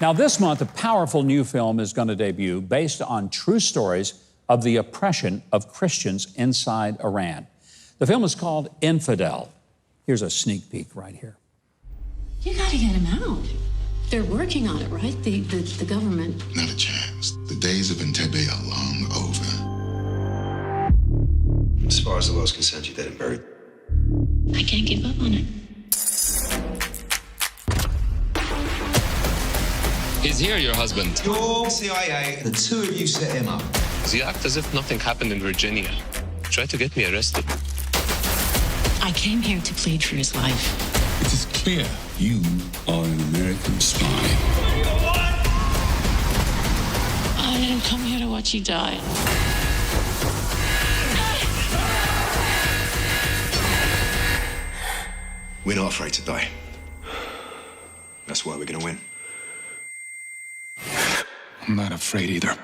Now, this month, a powerful new film is going to debut based on true stories of the oppression of Christians inside Iran. The film is called Infidel. Here's a sneak peek right here. You gotta get him out. They're working on it, right? The government. Not a chance. The days of Entebbe are long over. As far as the law's concerned, you're dead and buried. I can't give up on it. Is here your husband? You're CIA. The two of you set him up. You act as if nothing happened in Virginia. Try to get me arrested. I came here to plead for his life. It is clear you are an American spy. I didn't come here to watch you die. We're not afraid to die. That's why we're gonna win. I'm not afraid either.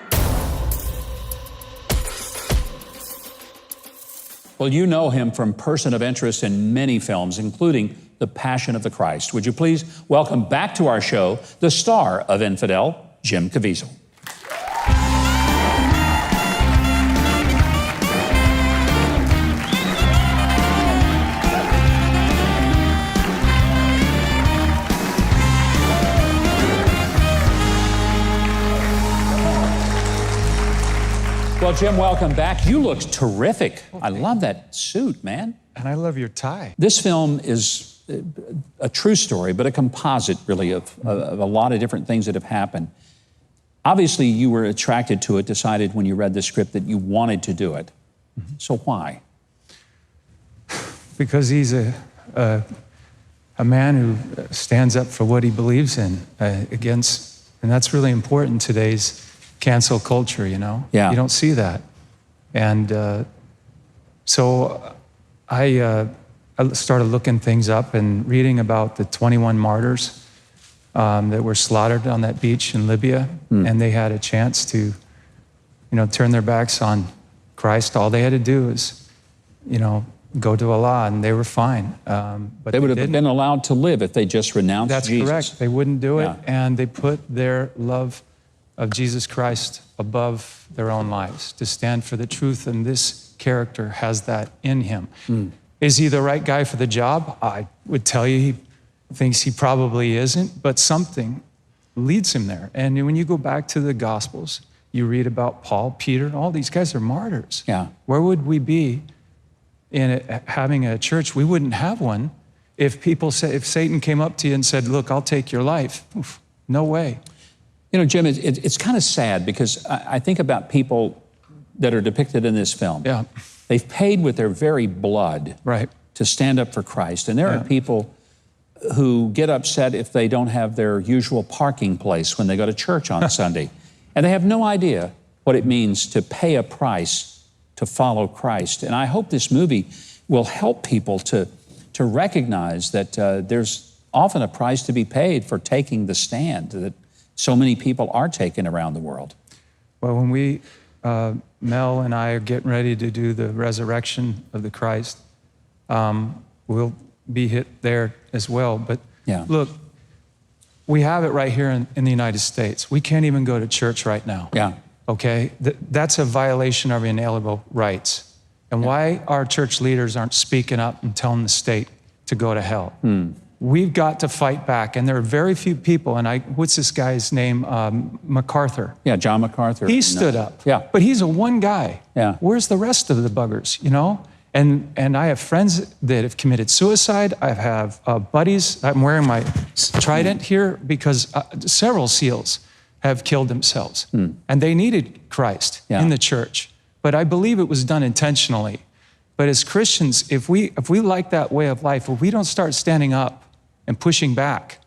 Well, you know him from Person of Interest in many films, including The Passion of the Christ. Would you please welcome back to our show the star of Infidel, Jim Caviezel. Well, Jim, welcome back. You look terrific. I love that suit, man. And I love your tie. This film is a true story, but a composite, really, of a lot of different things that have happened. Obviously, you were attracted to it, decided when you read the script that you wanted to do it. So why? Because he's a man who stands up for what he believes in against, and that's really important in today's cancel culture, you know? Yeah. You don't see that. And so I started looking things up and reading about the 21 martyrs that were slaughtered on that beach in Libya. And they had a chance to, you know, turn their backs on Christ. All they had to do is, you know, go to Allah, and they were fine. But They would have been allowed to live if they just renounced Jesus. That's correct. They wouldn't do it, Yeah. and they put their love of Jesus Christ above their own lives, to stand for the truth, and this character has that in him. Is he the right guy for the job? I would tell you he thinks he probably isn't, but something leads him there. And when you go back to the Gospels, you read about Paul, Peter, all these guys are martyrs. Yeah. Where would we be in having a church? We wouldn't have one if if Satan came up to you and said, look, I'll take your life. Oof, no way. You know, Jim, it's kind of sad because I think about people that are depicted in this film. Yeah. They've paid with their very blood Right. to stand up for Christ. And there Yeah. are people who get upset if they don't have their usual parking place when they go to church on Sunday. And they have no idea what it means to pay a price to follow Christ. And I hope this movie will help people to recognize that there's often a price to be paid for taking the stand that so many people are taking around the world. Well, when we, Mel and I are getting ready to do the resurrection of the Christ, we'll be hit there as well. But Yeah. look, we have it right here in the United States. We can't even go to church right now. Yeah. Okay? That's a violation of inalienable rights. And why our church leaders aren't speaking up and telling the state to go to hell. We've got to fight back. And there are very few people, and what's this guy's name? MacArthur. Yeah, John MacArthur. He stood up. Yeah. But he's a one guy. Yeah. Where's the rest of the buggers, you know? And I have friends that have committed suicide. I have buddies. I'm wearing my trident here because several SEALs have killed themselves. And they needed Christ in the church. But I believe it was done intentionally. But as Christians, if we like that way of life, if we don't start standing up and pushing back,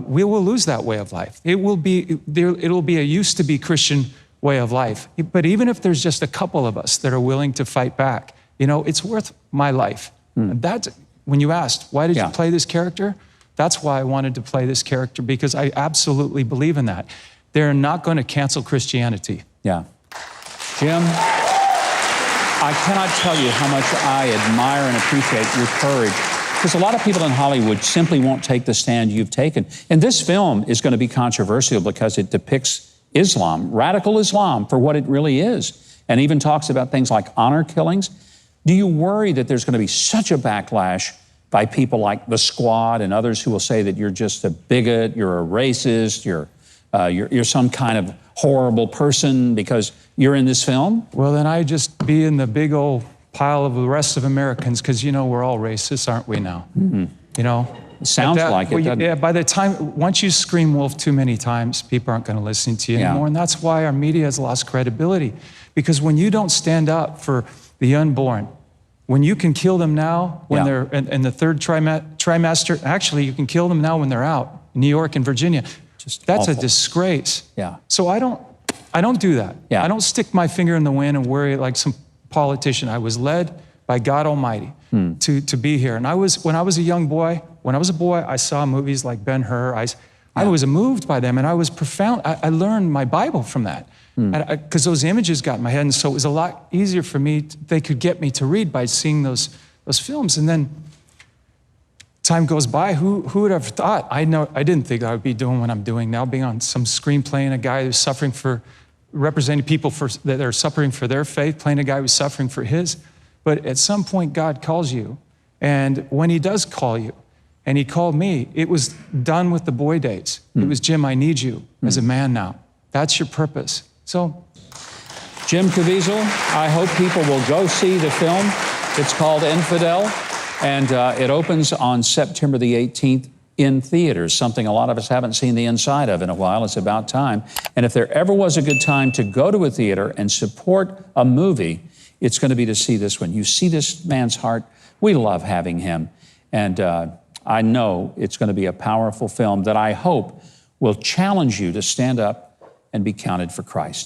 we will lose that way of life. It'll be a used to be Christian way of life. But even if there's just a couple of us that are willing to fight back, you know, it's worth my life. And that's, when you asked, why did you play this character? That's why I wanted to play this character, because I absolutely believe in that. They're not going to cancel Christianity. Yeah. Jim, I cannot tell you how much I admire and appreciate your courage Because a lot of people in Hollywood simply won't take the stand you've taken. And this film is going to be controversial because it depicts Islam, radical Islam, for what it really is, and even talks about things like honor killings. Do you worry that there's going to be such a backlash by people like the Squad and others who will say that you're just a bigot, you're a racist, you're some kind of horrible person because you're in this film? Well, then I just be in the big old pile of the rest of Americans, because you know we're all racist, aren't we now? Mm-hmm. You know? It sounds like it, doesn't it? Yeah, by the time, once you scream wolf too many times, people aren't going to listen to you anymore. And that's why our media has lost credibility. Because when you don't stand up for the unborn, when you can kill them now, when they're in the third trimester, actually you can kill them now when they're out, in New York and Virginia. That's awful. A disgrace. Yeah. So I don't do that. Yeah. I don't stick my finger in the wind and worry like some politician. I was led by God Almighty to be here. And when I was a young boy, I saw movies like Ben-Hur. I was moved by them, and I was profound. I learned my Bible from that, because those images got in my head, and so it was a lot easier for me. They could get me to read by seeing those films. And then time goes by. Who would have thought? I didn't think I would be doing what I'm doing now, being on some screen playing a guy who's suffering for, representing people that are suffering for their faith, playing a guy who's suffering for his. But at some point, God calls you. And when he does call you, and he called me, it was done with the boy days. It was, Jim, I need you as a man now. That's your purpose. So, Jim Caviezel, I hope people will go see the film. It's called Infidel, and it opens on September the 18th in theaters, something a lot of us haven't seen the inside of in a while. It's about time. And if there ever was a good time to go to a theater and support a movie, it's going to be to see this one. You see this man's heart. We love having him. And I know it's going to be a powerful film that I hope will challenge you to stand up and be counted for Christ.